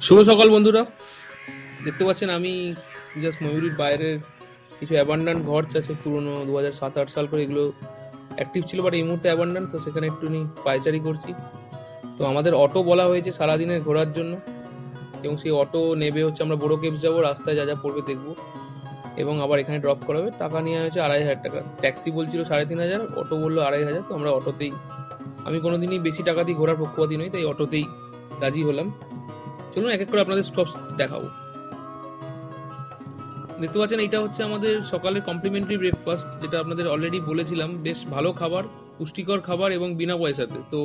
শুভ সকাল বন্ধুরা। দেখতে পাচ্ছেন আমি জাস্ট ময়ূরীর বাইরের কিছু অ্যাবান্ডান্ট ঘর আছে পুরনো 2007-8 সাল করে, এগুলো অ্যাক্টিভ ছিল বাট এই মুহূর্তে অ্যাবান্ডান্ট, তো সেখানে একটুখানি পায়চারি করছি। তো আমাদের অটো বলা হয়েছে সারাদিনের ঘোরার জন্য, এবং সেই অটো নেবে হচ্ছে আমরা বোরো কেভস যাবো, রাস্তায় যা যা পড়বে দেখবো এবং আবার এখানে ড্রপ করাবে। টাকা নেওয়া হয়েছে 2,500 টাকা। ট্যাক্সি বলছিল 3,500, অটো বললো 2,500, তো আমরা অটোতেই। আমি কোনোদিনই বেশি টাকা দিয়ে ঘোরার পক্ষপাতী নই, তাই অটোতেই রাজি হলাম। চলুন এক এক করে আপনাদের স্টপ দেখাবো। দেখতে পাচ্ছেন এইটা হচ্ছে আমাদের সকালের কমপ্লিমেন্টারি ব্রেকফাস্ট, যেটা আপনাদের অলরেডি বলেছিলাম। বেশ ভালো খাবার, পুষ্টিকর খাবার এবং বিনা পয়সাতে, তো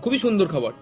খুবই সুন্দর খাবার।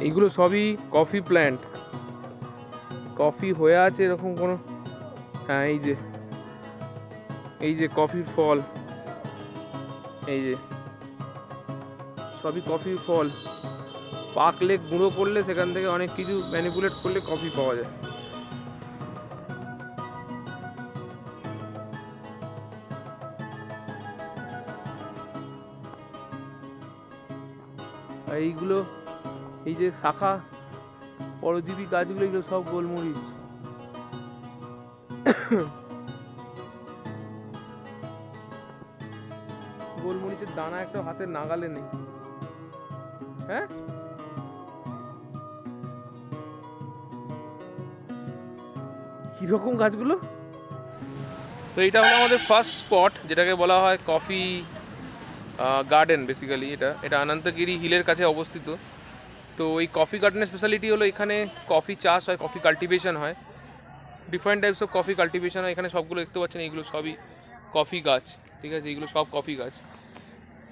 এইগুলো সবই কফি প্ল্যান্ট, কফি হয়ে আছে এরকম কোনো। হ্যাঁ, এই যে কফির ফল, এই যে সবই কফির ফল। পাকলে গুঁড়ো করলে সেখান থেকে অনেক কিছু ম্যানিপুলেট করলে কফি পাওয়া যায়। আর এইগুলো, এই যে শাখা পরজীবী গাছগুলো, এগুলো সব গোলমরিচ। গোলমরিচের দানা একটা হাতের নাগালে নেই। হ্যাঁ, কিরকম গাছগুলো। তো এটা হলো আমাদের ফার্স্ট স্পট, যেটাকে বলা হয় কফি গার্ডেন। বেসিক্যালি এটা এটা অনন্তগিরি হিলের কাছে অবস্থিত। তো এই কফি গার্ডেনের স্পেশালিটি হলো এখানে কফি চাষ হয়, কফি কাল্টিভেশন হয়, different types of coffee cultivation হয় এখানে। সবগুলো দেখতে পাচ্ছেন, এইগুলো সবই কফি গাছ, ঠিক আছে, এইগুলো সব কফি গাছ।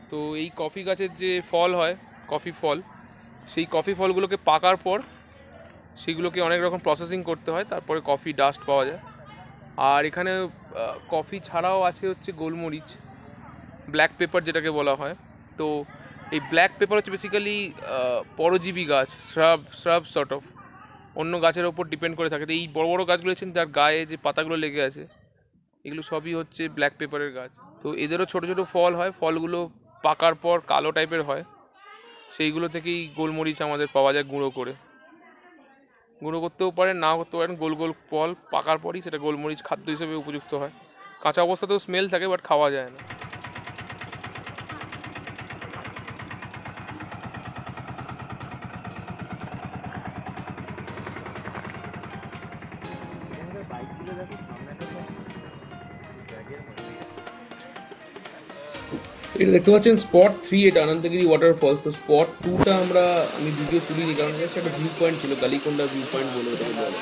তো এই কফি গাছের যে ফল হয়, কফি ফল, সেই কফি ফলগুলোকে পাকার পর সেগুলোকে অনেক রকম প্রসেসিং করতে হয়, তারপরে কফি ডাস্ট পাওয়া যায়। আর এখানে কফি ছাড়াও আছে হচ্ছে গোলমরিচ, ব্ল্যাক পেপার যেটাকে বলা হয়। তো এই ব্ল্যাক পেপার হচ্ছে বেসিক্যালি পরজীবী গাছ, শ্রাব সর্ট অফ, অন্য গাছের ওপর ডিপেন্ড করে থাকে। তো এই বড় বড় গাছগুলো হচ্ছেন যার গায়ে যে পাতাগুলো লেগে আছে, এগুলো সবই হচ্ছে ব্ল্যাক পেপারের গাছ। তো এদেরও ছোটো ছোটো ফল হয়, ফলগুলো পাকার পর কালো টাইপের হয়, সেইগুলো থেকেই গোলমরিচ আমাদের পাওয়া যায় গুঁড়ো করে। গুঁড়ো করতেও পারেন, নাও করতে পারেন। গোল গোল ফল পাকার পরই সেটা গোলমরিচ খাদ্য হিসেবে উপযুক্ত হয়। কাঁচা অবস্থাতেও স্মেল থাকে, বাট খাওয়া যায় না। এটা দেখতে পাচ্ছেন স্পট 3, এটা অনন্তগিরি ওয়াটারফলস। তো স্পট 2টা আমি ভিডিও তুলিনি, কারণ জাস্ট একটা ভিউ পয়েন্ট ছিল, গালিকোন্ডা ভিউ পয়েন্ট বলে ওটাকে বলে।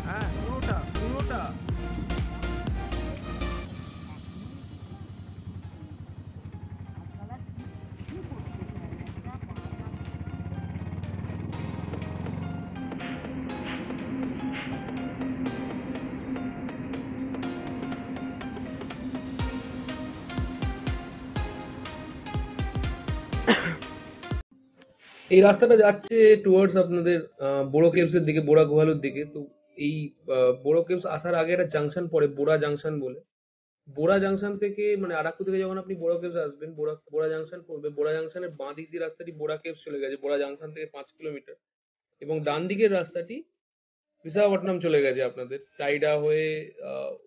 হ্যাঁ, পুরোটা পুরোটা। এই রাস্তাটা যাচ্ছে টুয়ার্ডস আপনাদের বোরো কেভস এর দিকে, বোরা গুহালুর দিকে। তো এই বোরো কেভস আসার আগে একটা জাংশন পড়ে, বোরা জাংশন বলে। বোরা জাংশন থেকে মানে আরাকু থেকে যখন আপনি বোরা কেভস আসবেন, বোরা বোরা জাংশন পড়বে। বোরা জাংশনের বাঁ দিক দিয়ে রাস্তাটি বোরা কেভস চলে গেছে, বোরা জাংশন থেকে 5 কিলোমিটার। এবং ডান দিকের রাস্তাটি বিশাখাপট্টনম চলে গেছে আপনাদের টাইডা হয়ে।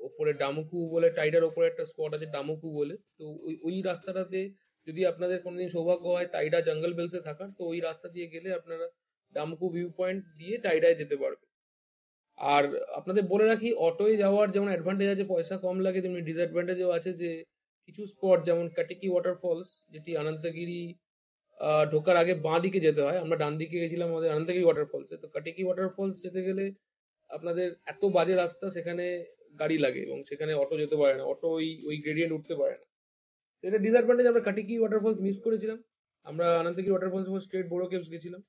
ওপরে ডামুকু বলে, টাইডার ওপরে একটা স্পট আছে ডামুকু বলে, তো ওই ওই রাস্তাটাতে যদি আপনাদের কোনোদিন সৌভাগ্য হয় টাইডা জঙ্গল বেলসে থাকার, তো ওই রাস্তা দিয়ে গেলে আপনারা ডামুকু ভিউ পয়েন্ট দিয়ে টাইডায় যেতে পারবেন। আর আপনাদের বলে রাখি, অটোয় যাওয়ার যেমন অ্যাডভান্টেজ আছে পয়সা কম লাগে, তেমনি ডিসঅ্যাডভান্টেজও আছে। যে কিছু স্পট যেমন কাটিকি ওয়াটারফলস, যেটি অনন্তগিরি ঢোকার আগে বাঁ দিকে যেতে হয়, আমরা ডান দিকে গেছিলাম আমাদের অনন্তগিরি ওয়াটারফলসে। তো কাটিকি ওয়াটারফলস যেতে গেলে আপনাদের এত বাজে রাস্তা, সেখানে গাড়ি লাগে এবং সেখানে অটো যেতে পারে না, অটো ওই ওই গ্রেডিয়েন্ট উঠতে পারে না। তো এটা ডিসঅ্যাডভান্টেজ। আমরা কাটিকি ওয়াটারফলস মিস করেছিলাম, আমরা অনন্তগিরি ওয়াটারফলস এবং স্ট্রেট বোরো কেভস গেছিলাম।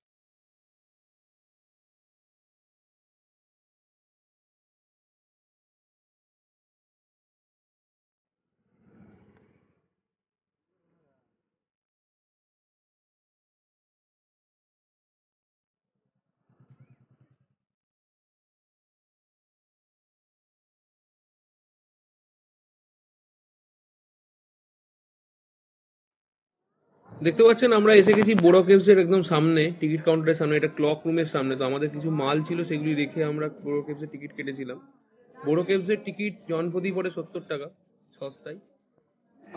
দেখতে পাচ্ছেন আমরা এসে গেছি বোরো কেভস এর একদম সামনে, টিকিট কাউন্টারের সামনে, এটা ক্লক রুমের সামনে। তো আমাদের কিছু মাল ছিল, সেগুলি রেখে আমরা বোরো কেভস এর টিকিট কেটেছিলাম। বোরো কেভস এর টিকিট জনপ্রতি পড়ে 70 টাকা, সস্তায়।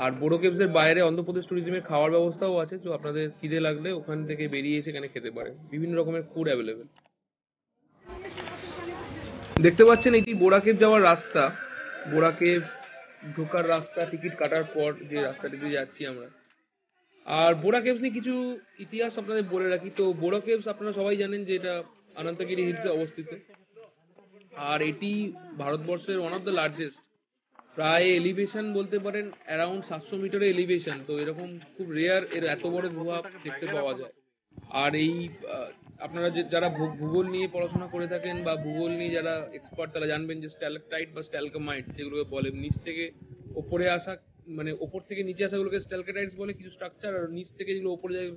আর বোরো কেভস এর বাইরে অন্ধ্রপ্রদেশ ট্যুরিজমের খাওয়ার ব্যবস্থাও আছে, তো আপনাদের খিদে লাগলে ওখান থেকে বেরিয়ে এসে এখানে খেতে পারেন, বিভিন্ন রকমের ফুড অ্যাভেলেবেল। দেখতে পাচ্ছেন এটি বোরা কেভ যাওয়ার রাস্তা। বোরা কেভ ঢোকার রাস্তা, টিকিট কাটার পর যে রাস্তাটি দিয়ে যাচ্ছি আমরা। আর বোরা কেভস নিয়ে কিছু ইতিহাস আপনাদের বলে রাখি। তো বোরা কেভস আপনারা সবাই জানেন যে এটা অনন্তগিরি হিলসে অবস্থিত। আর এটি ভারতবর্ষের ওয়ান অফ দ্য লার্জেস্ট, প্রায় এলিভেশন বলতে পারেন অ্যারাউন্ড 700 মিটারের এলিভেশন। তো এরকম খুব রেয়ার এর এত বড় গুহা দেখতে পাওয়া যায়। আর এই আপনারা যারা ভূগোল নিয়ে পড়াশোনা করে থাকেন বা ভূগোল নিয়ে যারা এক্সপার্ট, তারা জানবেন যে স্ট্যালাকটাইট বা স্ট্যালকামাইট যেগুলোকে বলে, নিচ থেকে ওপরে আসা, মানে ওপর থেকে নিচে আসাগুলোকে স্ট্যালকাটাইটস বলে কিছু স্ট্রাকচার, আর নিচ থেকে যেগুলো ওপরে যায়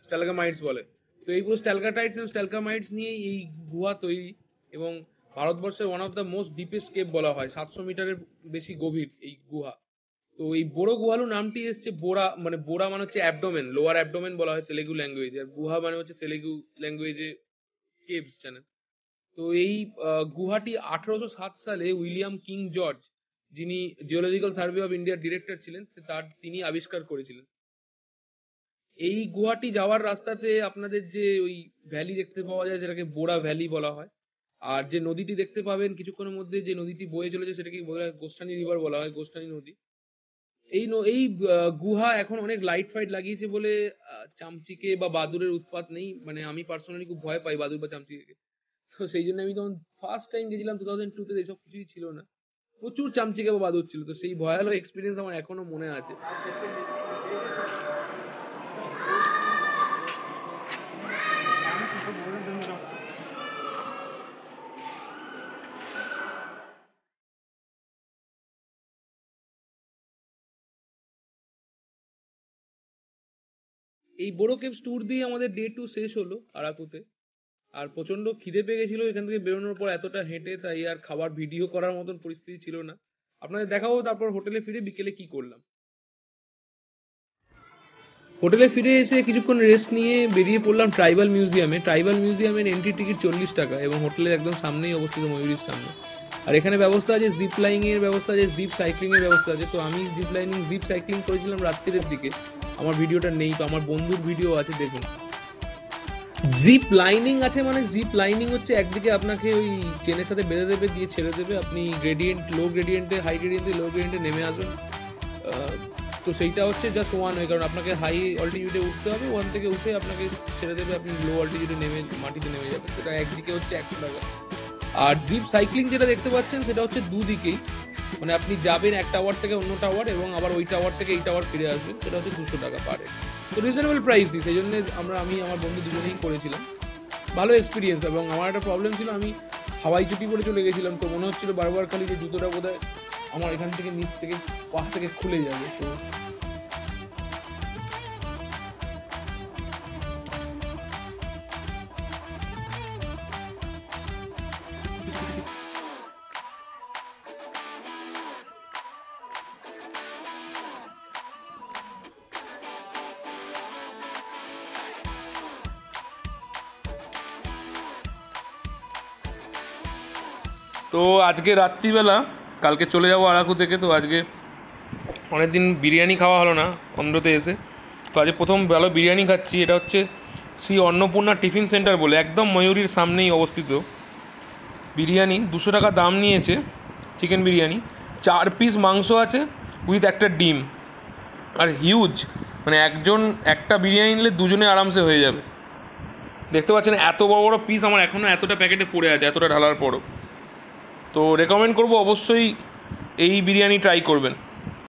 স্ট্যালকামাইটস বলে। তো এইগুলো স্ট্যালকাটাইটস এবং স্ট্যালকামাইটস নিয়ে এই গুহা তৈরি। এবং ভারতবর্ষের one of the most deepest cave বলা হয়, 700 মিটারের বেশি গভীর এই গুহা। তো এই বোরো গুহালু নামটি এসছে বোরা, মানে বোরা মানে হচ্ছে অ্যাবডোমেন, লোয়ার অ্যাবডোমেন বলা হয় তেলেগু ল্যাঙ্গুয়েজে, আর গুহা মানে হচ্ছে তেলেগু ল্যাঙ্গুয়েজে কেভস জানেন। তো এই গুহাটি 1807 সালে উইলিয়াম কিং জর্জ, যিনি জিওলজিক্যাল সার্ভে অফ ইন্ডিয়ার ডিরেক্টর ছিলেন, তিনি আবিষ্কার করেছিলেন। এই গুহাটি যাওয়ার রাস্তাতে আপনাদের যে ওই ভ্যালি দেখতে পাওয়া যায়, যেটাকে বোরা ভ্যালি বলা হয়। আর যে নদীটি দেখতে পাবেন কিছুক্ষণের মধ্যে, যে নদীটি বয়ে চলেছে, সেটাকে বলা হয় গোস্টানি রিভার বলা হয়, গোস্টানি নদী। এই গুহা এখন অনেক লাইট ফাইট লাগিয়েছে বলে চামচিকে বা বাদুড়ের উৎপাত নেই। মানে আমি পার্সোনালি খুব ভয় পাই বাদুড় বা চামচিকে। তো সেই জন্য আমি যখন ফার্স্ট টাইম গেছিলাম 2002-তে, এইসব কিছুই ছিল না, প্রচুর চামচিকে বা বাদুড় ছিল। তো সেই ভয়ানক এক্সপিরিয়েন্স আমার এখনো মনে আছে। এই বোরো কেভস ট্যুর দিয়ে আমাদের ডে 2 শেষ হলো আরাকুতে। আর প্রচন্ড খিদে পেয়ে গেছিল এখান থেকে বেরোনোর পর, এতটা হেঁটে, তাই আর খাবার ভিডিও করার মতন পরিস্থিতি ছিল না। আপনাদের দেখাবো তারপর হোটেলে ফিরে বিকেলে কি করলাম। হোটেলে ফিরে এসে কিছুক্ষণ রেস্ট নিয়ে বেরিয়ে পড়লাম ট্রাইবাল মিউজিয়ামে। ট্রাইবাল মিউজিয়ামের এন্ট্রি টিকিট 40 টাকা এবং হোটেলের একদম সামনেই অবস্থিত, ময়ূরীর সামনে। আর এখানে ব্যবস্থা আছে জিপ লাইনিং এর ব্যবস্থা আছে, জিপ সাইক্লিং এর ব্যবস্থা আছে। তো আমি জিপ লাইনিং জিপ সাইক্লিং করেছিলাম রাত্রির দিকে, আমার ভিডিওটা নেই, তো আমার বন্ধুর ভিডিও আছে, দেখুন। জিপ লাইনিং আছে মানে, জিপ লাইনিং হচ্ছে একদিকে আপনাকে ওই চেনের সাথে বেঁধে দেবে, দিয়ে ছেড়ে দেবে, আপনি গ্রেডিয়েন্ট, লো গ্রেডিয়েন্টে, হাই গ্রেডিয়েন্টে, লো গ্রেডিয়েন্টে নেমে আসবেন। তো সেইটা হচ্ছে জাস্ট ওয়ান ওয়ে, কারণ আপনাকে হাই অল্টিটিউডে উঠতে হবে, ওয়ান থেকে উঠে আপনাকে ছেড়ে দেবে, আপনি লো অল্টিটিউডে নেমে মাটিতে নেমে যাবেন। সেটা একদিকে হচ্ছে 100 টাকা। আর জিপ সাইক্লিং যেটা দেখতে পাচ্ছেন, সেটা হচ্ছে দুদিকেই, মানে আপনি যাবেন এক টাওয়ার থেকে অন্য টাওয়ার এবং আবার ওই টাওয়ার থেকে এই টাওয়ার ফিরে আসবেন, সেটা হচ্ছে 200 টাকা পার হেড। তো রিজনেবল প্রাইসই, সেই জন্য আমি আমার বন্ধু দুজনেই করেছিলাম। ভালো এক্সপিরিয়েন্স। এবং আমার একটা প্রবলেম ছিল, আমি হাওয়াই চটি পরে চলে গেছিলাম, তো মনে হচ্ছিল বারবার খালি যে জুতোটা বোধহয় আমার এখান থেকে নিচ থেকে পা থেকে খুলে যাবে। তো তো আজকে রাত্রিবেলা, কালকে চলে যাবো আরাকু থেকে, তো আজকে অনেক দিন বিরিয়ানি খাওয়া হলো না অন্ধ্রতে এসে, তো আজকে প্রথম ভালো বিরিয়ানি খাচ্ছি। এটা হচ্ছে শ্রী অন্নপূর্ণা টিফিন সেন্টার বলে, একদম ময়ূরীর সামনেই অবস্থিত। বিরিয়ানি 200 টাকা দাম নিয়েছে, চিকেন বিরিয়ানি, 4 পিস মাংস আছে উইথ একটা ডিম, আর হিউজ, মানে একজন একটা বিরিয়ানি নিলে দুজনে আরামসে হয়ে যাবে। দেখতে পাচ্ছেন এত বড় বড় পিস, আমার এখনও এতটা প্যাকেটে পড়ে আছে, এতটা ঢালার পরও। তো রেকমেন্ড করবো অবশ্যই এই বিরিয়ানি ট্রাই করবেন।